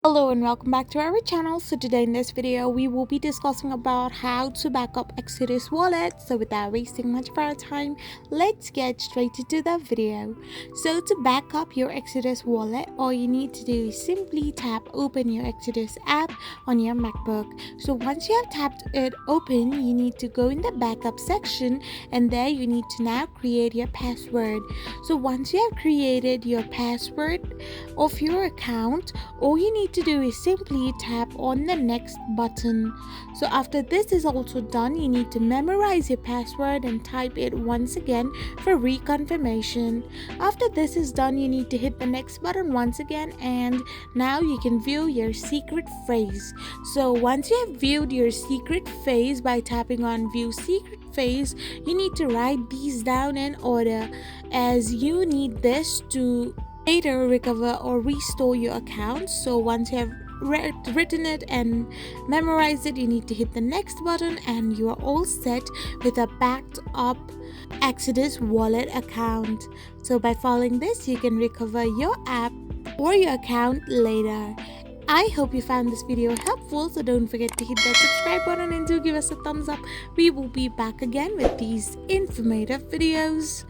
Hello and welcome back to our channel. So today in this video we will be discussing about how to back up Exodus wallet. So without wasting much of our time, let's get straight into the video. So to back up your Exodus wallet, all you need to do is simply tap open your Exodus app on your MacBook. So once you have tapped it open, you need to go in the backup section, and there you need to now create your password. So once you have created your password of your account, all you need to do is simply tap on the next button. So after this is also done, you need to memorize your password and type it once again for reconfirmation. After this is done, you need to hit the next button once again, and now you can view your secret phrase. So once you have viewed your secret phrase by tapping on view secret phrase, you need to write these down in order, as you need this to later recover or restore your account. So once you have written it and memorized it, you need to hit the next button and you are all set with a backed up Exodus wallet account. So by following this, you can recover your app or your account later. I hope you found this video helpful, so don't forget to hit that subscribe button and do give us a thumbs up. We will be back again with these informative videos.